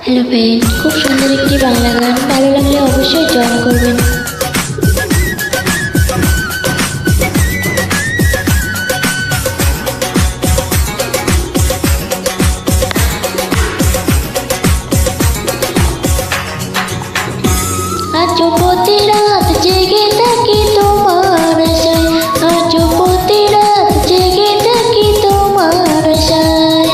Hello friend, খুব সুন্দর একটি বাংলা গান। ভালো লাগলে অবশ্যই জয়েন করবেন। আজ প্রতি রাত জেগে থাকি তোমার আশায়, আজ প্রতি রাত জেগে থাকি তোমার আশায়।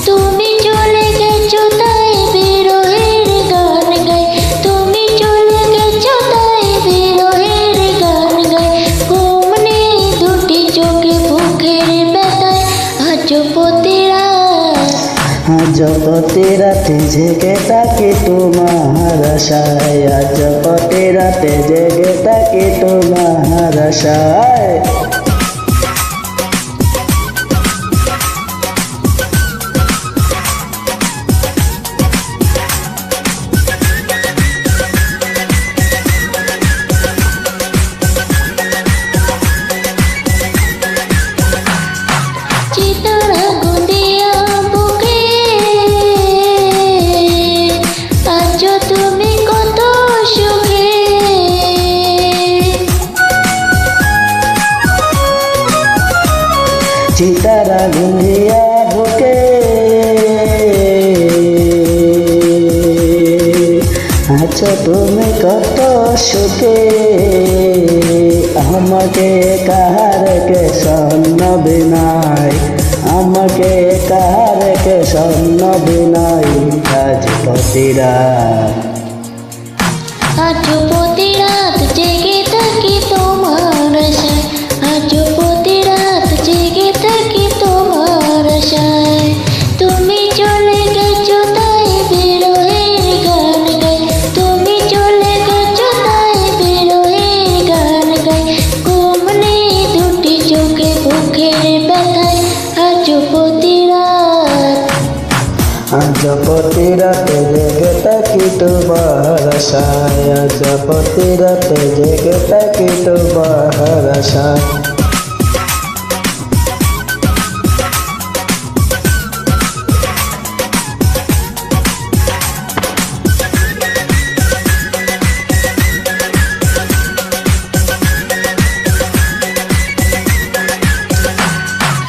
তুমি চলে গেছো তাই বিরহের গান গাই, তুমি চলে গেছো তাই বিরহের গান গাই। ঘুম নেই দুটি চোখে বুকের ব্যথায়, আজ প্রতি রাত, আজ প্রতি রাতে জেগে থাকি তোমার আশায়, আজ প্রতি রাতে জেগে থাকি তোমার আশায়। চিতার আগুন দিয়া বুকে আজ তুমি কত সুখে। চিতার আগুন দিয়া বুকে আছো তুমি কত সুখে। আমাকে কাহার কে স্বর্ণ বিনাই, আমাকে কাহার কে স্বর্ণ বিনাই। আজ প্রতি রাত, আজ প্রতি রাত জেগে থাকি তোমার আশায়, আজ প্রতি রাত জেগে থাকি তোমার আশায়। তুমি চলে গেছো তাই বিরহের গান গাই, তুমি চলে গেছো তাই বিরহের গান গাই। ঘুম নেই দুটি চোখে বুকের ব্যথায়, আজ প্রতি রাত, আজ প্রতি রাতে জেগে থাকি তোমার আশায়, আজ প্রতি রাতে জেগে থাকি তোমার আশায়।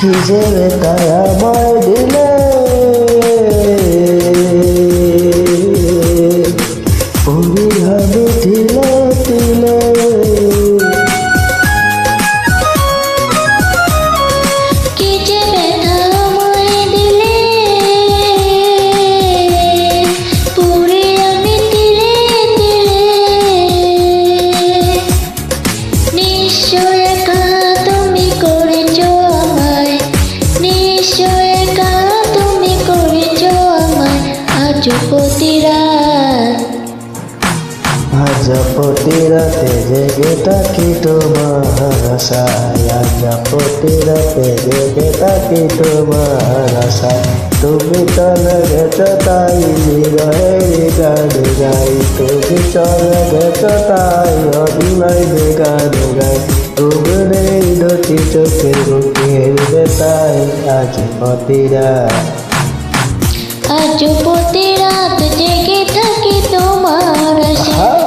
হিসেবে তাই আমায় দিলে, পরিহাবে দিলে দিলে। কি যে ব্যথা আমায় দিলে, পুরে আমি তিলে তিলে। নিশ্চয় একা তুমি করেছো আমায়, নিশ্চয় একা তুমি করেছো আমায়। আজ প্রতি রাত, আজ প্রতি রাতে জেগে থাকি তোমার আশায়, আজ প্রতি রাতে জেগে থাকি তোমার আশায়। তুমি চলে গেছো তাই বিরহের গান গাই, তুমি চলে গেছো তাই অভিনয় গান গাই। তুমি নেই দুটি চোখের বুকের ব্যথায়, আজ প্রতি রাত, আজ প্রতি রাত জেগে থাকি তোমার আশায়,